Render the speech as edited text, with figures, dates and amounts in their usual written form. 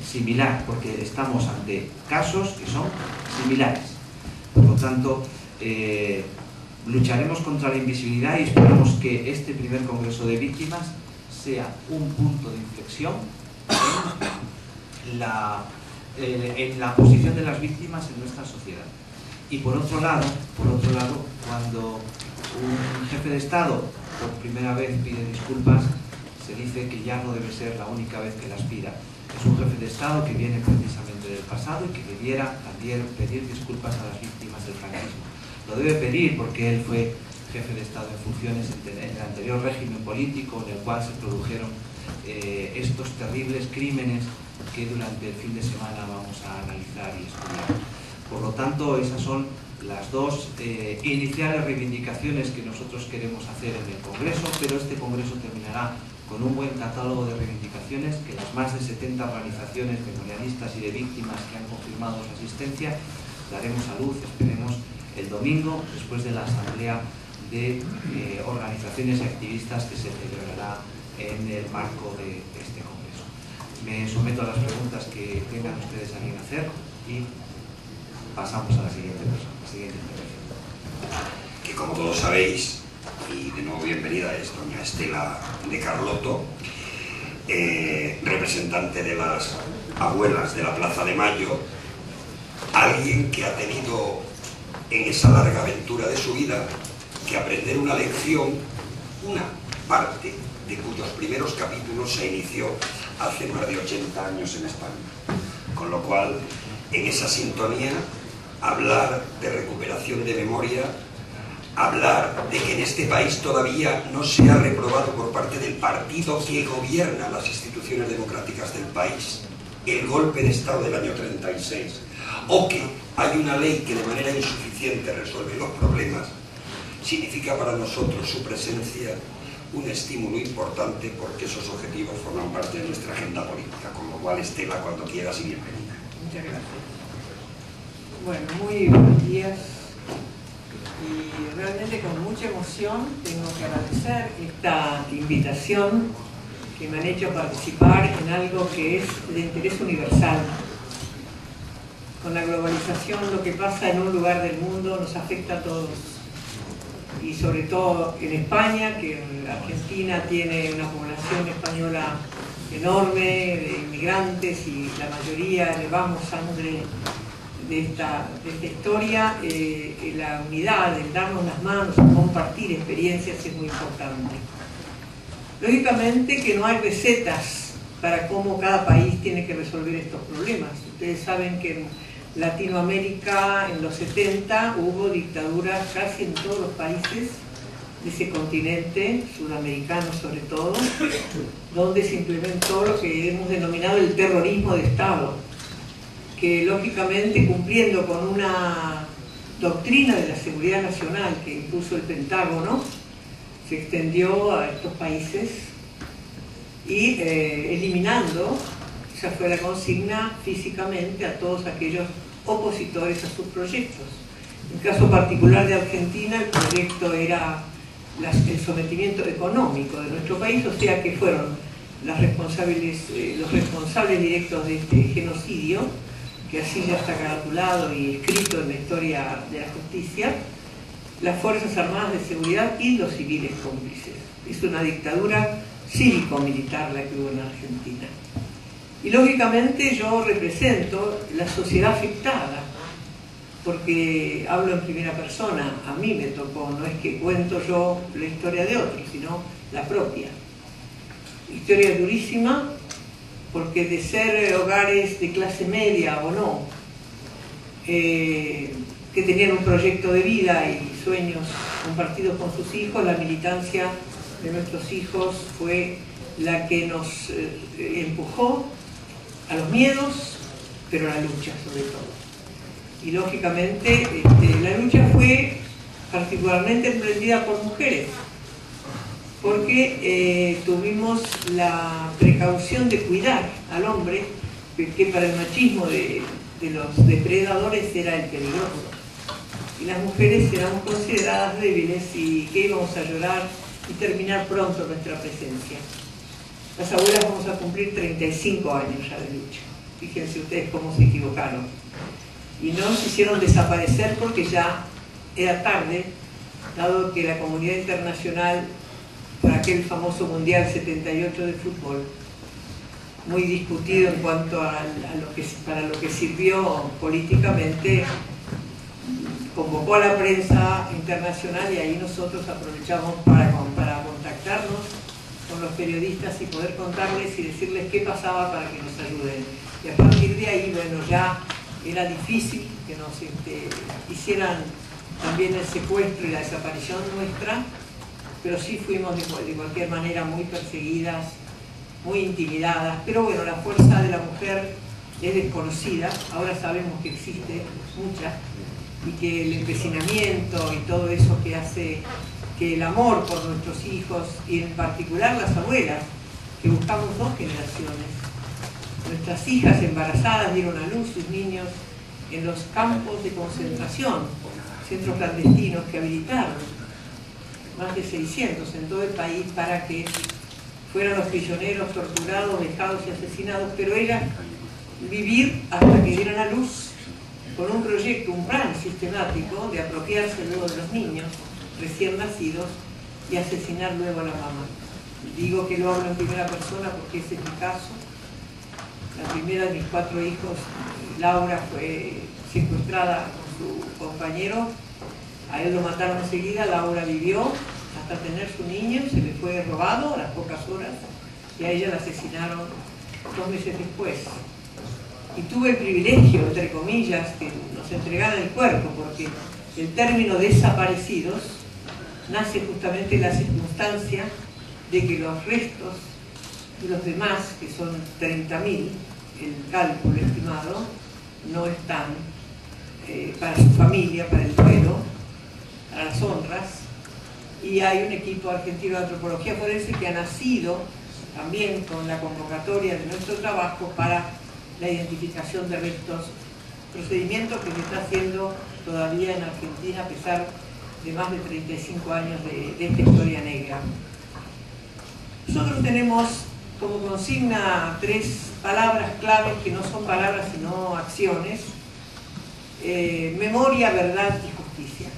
similar, porque estamos ante casos que son similares. Por lo tanto, lucharemos contra la invisibilidad y esperamos que este primer Congreso de Víctimas sea un punto de inflexión en la posición de las víctimas en nuestra sociedad. Y por otro lado, cuando un jefe de Estado por primera vez pide disculpas, se dice que ya no debe ser la única vez que las pida. Es un jefe de Estado que viene precisamente del pasado y que debiera también pedir disculpas a las víctimas del franquismo. Lo debe pedir porque él fue jefe de Estado en funciones en el anterior régimen político en el cual se produjeron estos terribles crímenes que durante el fin de semana vamos a analizar y estudiar. Por lo tanto, esas son las dos iniciales reivindicaciones que nosotros queremos hacer en el Congreso, pero este Congreso terminará con un buen catálogo de reivindicaciones que las más de 70 organizaciones memorialistas y de víctimas que han confirmado su asistencia daremos a luz, esperemos, el domingo, después de la asamblea de organizaciones y activistas que se celebrará en el marco de este Congreso. Me someto a las preguntas que tengan ustedes a bien hacer y pasamos a la siguiente intervención. Que como todos sabéis, y de nuevo bienvenida, es doña Estela de Carlotto, representante de las abuelas de la Plaza de Mayo, alguien que ha tenido en esa larga aventura de su vida que aprender una lección, una parte de cuyos primeros capítulos se inició hace más de 80 años en España. Con lo cual, en esa sintonía, hablar de recuperación de memoria, hablar de que en este país todavía no se ha reprobado por parte del partido que gobierna las instituciones democráticas del país el golpe de Estado del año 36, o que hay una ley que de manera insuficiente resuelve los problemas, significa para nosotros su presencia un estímulo importante, porque esos objetivos forman parte de nuestra agenda política. Con lo cual, Estela, cuando quieras y bienvenida. Muchas gracias. Bueno, muy buenos días. Y realmente con mucha emoción tengo que agradecer esta invitación que me han hecho participar en algo que es de interés universal. Con la globalización, lo que pasa en un lugar del mundo nos afecta a todos. Y sobre todo en España, que Argentina tiene una población española enorme, de inmigrantes, y la mayoría llevamos sangre de esta historia. La unidad, el darnos las manos, compartir experiencias es muy importante. Lógicamente que no hay recetas para cómo cada país tiene que resolver estos problemas. Ustedes saben que en Latinoamérica en los 70 hubo dictaduras casi en todos los países de ese continente, sudamericano sobre todo, donde se implementó lo que hemos denominado el terrorismo de Estado, que lógicamente, cumpliendo con una doctrina de la seguridad nacional que impuso el Pentágono, se extendió a estos países y eliminando, esa fue la consigna, físicamente a todos aquellos opositores a sus proyectos. En el caso particular de Argentina, el proyecto era el sometimiento económico de nuestro país, o sea que fueron los responsables directos de este genocidio, que así ya está caratulado y escrito en la historia de la justicia, las Fuerzas Armadas de Seguridad y los civiles cómplices. Es una dictadura cívico-militar la que hubo en Argentina. Y lógicamente yo represento la sociedad afectada, porque hablo en primera persona, a mí me tocó, no es que cuento yo la historia de otros, sino la propia. Historia durísima, porque de ser hogares de clase media o no, que tenían un proyecto de vida y sueños compartidos con sus hijos, la militancia de nuestros hijos fue la que nos empujó a los miedos, pero a la lucha sobre todo. Y lógicamente la lucha fue particularmente emprendida por mujeres, porque tuvimos la precaución de cuidar al hombre, que para el machismo de los depredadores era el peligroso. Y las mujeres éramos consideradas débiles y que íbamos a llorar y terminar pronto nuestra presencia. Las abuelas vamos a cumplir 35 años ya de lucha. Fíjense ustedes cómo se equivocaron. Y no nos hicieron desaparecer porque ya era tarde, dado que la comunidad internacional, para aquel famoso Mundial 78 de fútbol, muy discutido en cuanto para lo que sirvió políticamente, convocó a la prensa internacional y ahí nosotros aprovechamos para contactarnos con los periodistas y poder contarles y decirles qué pasaba para que nos ayuden. Y a partir de ahí, bueno, ya era difícil que nos hicieran también el secuestro y la desaparición nuestra, pero sí fuimos de cualquier manera muy perseguidas, muy intimidadas. Pero bueno, la fuerza de la mujer es desconocida, ahora sabemos que existe mucha, y que el empecinamiento y todo eso que hace que el amor por nuestros hijos, y en particular las abuelas, que buscamos 2 generaciones. Nuestras hijas embarazadas dieron a luz sus niños en los campos de concentración, centros clandestinos que habilitaron, más de 600 en todo el país, para que fueran los prisioneros torturados, vejados y asesinados, pero era vivir hasta que dieran a luz con un proyecto, un plan sistemático de apropiarse luego de los niños recién nacidos y asesinar luego a la mamá. Digo que lo hablo en primera persona porque ese es mi caso. La primera de mis 4 hijos, Laura, fue secuestrada con su compañero. A él lo mataron enseguida, Laura vivió hasta tener su niño, se le fue robado a las pocas horas y a ella la asesinaron 2 meses después. Y tuve el privilegio, entre comillas, que nos entregaran el cuerpo, porque el término desaparecidos nace justamente en la circunstancia de que los restos de los demás, que son 30.000, el cálculo estimado, no están para su familia, para el duelo, para las honras, y hay un equipo argentino de antropología forense que ha nacido también con la convocatoria de nuestro trabajo para la identificación de restos, procedimiento que se está haciendo todavía en Argentina a pesar de más de 35 años de esta historia negra. Nosotros tenemos como consigna 3 palabras claves que no son palabras sino acciones: memoria, verdad y justicia.